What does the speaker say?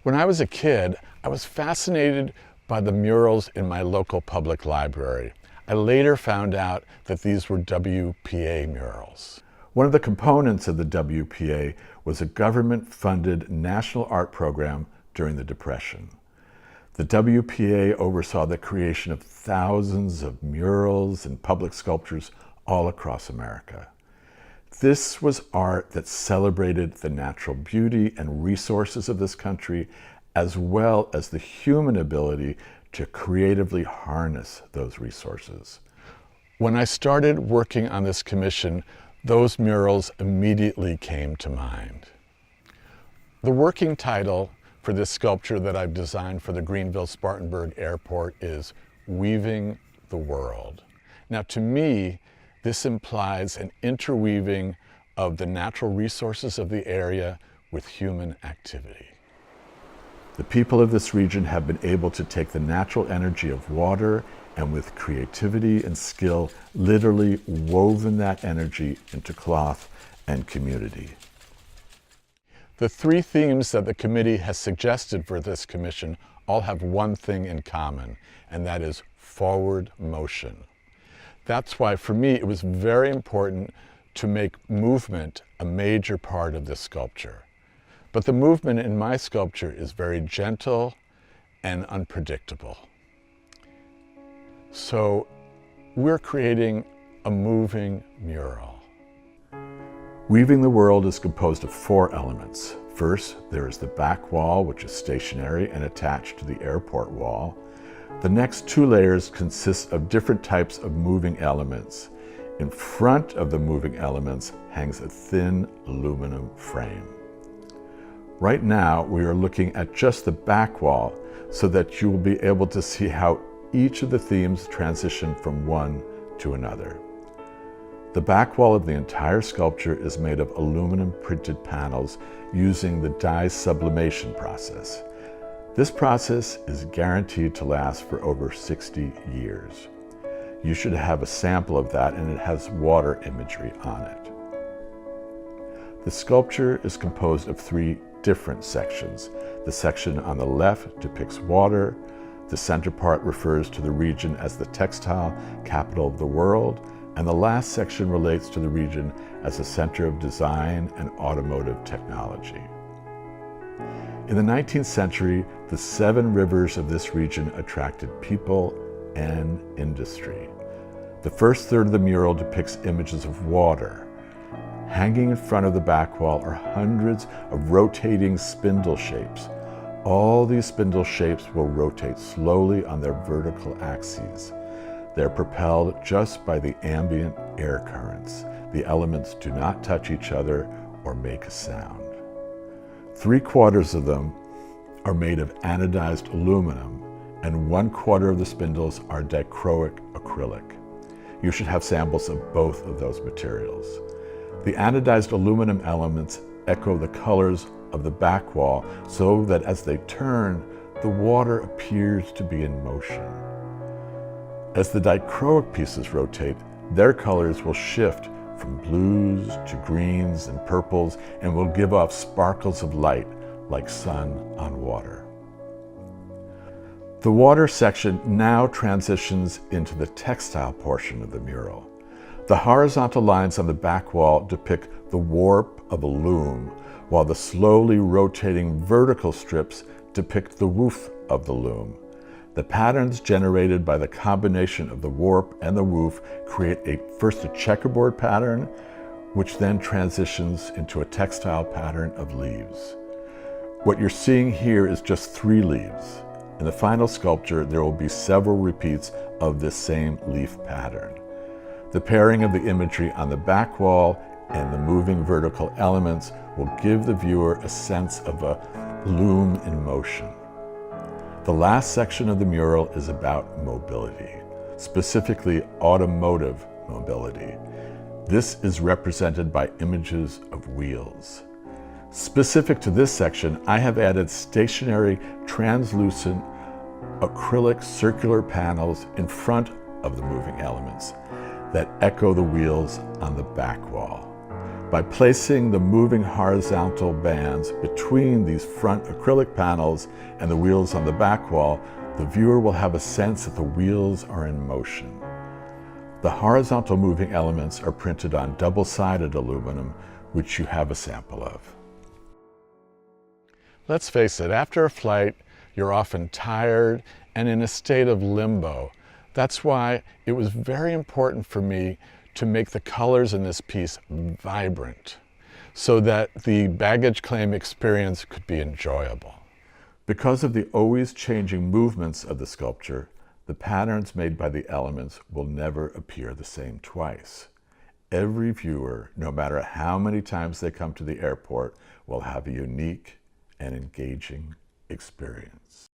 When I was a kid, I was fascinated by the murals in my local public library. I later found out that these were WPA murals. One of the components of the WPA was a government-funded national art program during the Depression. The WPA oversaw the creation of thousands of murals and public sculptures all across America. This was art that celebrated the natural beauty and resources of this country, as well as the human ability to creatively harness those resources. When I started working on this commission, those murals immediately came to mind. The working title for this sculpture that I've designed for the Greenville Spartanburg Airport is Weaving the World. Now, to me, this implies an interweaving of the natural resources of the area with human activity. The people of this region have been able to take the natural energy of water and with creativity and skill, literally woven that energy into cloth and community. The three themes that the committee has suggested for this commission all have one thing in common, and that is forward motion. That's why, for me, it was very important to make movement a major part of this sculpture. But the movement in my sculpture is very gentle and unpredictable. So we're creating a moving mural. Weaving the World is composed of 4 elements. First, there is the back wall, which is stationary and attached to the airport wall. The next 2 layers consist of different types of moving elements. In front of the moving elements hangs a thin aluminum frame. Right now, we are looking at just the back wall so that you will be able to see how each of the themes transition from one to another. The back wall of the entire sculpture is made of aluminum printed panels using the dye sublimation process. This process is guaranteed to last for over 60 years. You should have a sample of that, and it has water imagery on it. The sculpture is composed of 3 different sections. The section on the left depicts water. The center part refers to the region as the textile capital of the world, and the last section relates to the region as a center of design and automotive technology. In the 19th century, the 7 rivers of this region attracted people and industry. The first third of the mural depicts images of water. Hanging in front of the back wall are hundreds of rotating spindle shapes. All these spindle shapes will rotate slowly on their vertical axes. They're propelled just by the ambient air currents. The elements do not touch each other or make a sound. 3/4 of them are made of anodized aluminum, and 1/4 of the spindles are dichroic acrylic. You should have samples of both of those materials. The anodized aluminum elements echo the colors of the back wall so that as they turn, the water appears to be in motion. As the dichroic pieces rotate, their colors will shift from blues to greens and purples and will give off sparkles of light like sun on water. The water section now transitions into the textile portion of the mural. The horizontal lines on the back wall depict the warp of a loom, while the slowly rotating vertical strips depict the woof of the loom. The patterns generated by the combination of the warp and the woof create first a checkerboard pattern, which then transitions into a textile pattern of leaves. What you're seeing here is just 3 leaves. In the final sculpture, there will be several repeats of this same leaf pattern. The pairing of the imagery on the back wall and the moving vertical elements will give the viewer a sense of a loom in motion. The last section of the mural is about mobility, specifically automotive mobility. This is represented by images of wheels. Specific to this section, I have added stationary, translucent, acrylic circular panels in front of the moving elements that echo the wheels on the back wall. By placing the moving horizontal bands between these front acrylic panels and the wheels on the back wall, the viewer will have a sense that the wheels are in motion. The horizontal moving elements are printed on double-sided aluminum, which you have a sample of. Let's face it, after a flight, you're often tired and in a state of limbo. That's why it was very important for me to make the colors in this piece vibrant so that the baggage claim experience could be enjoyable. Because of the always changing movements of the sculpture, the patterns made by the elements will never appear the same twice. Every viewer, no matter how many times they come to the airport, will have a unique and engaging experience.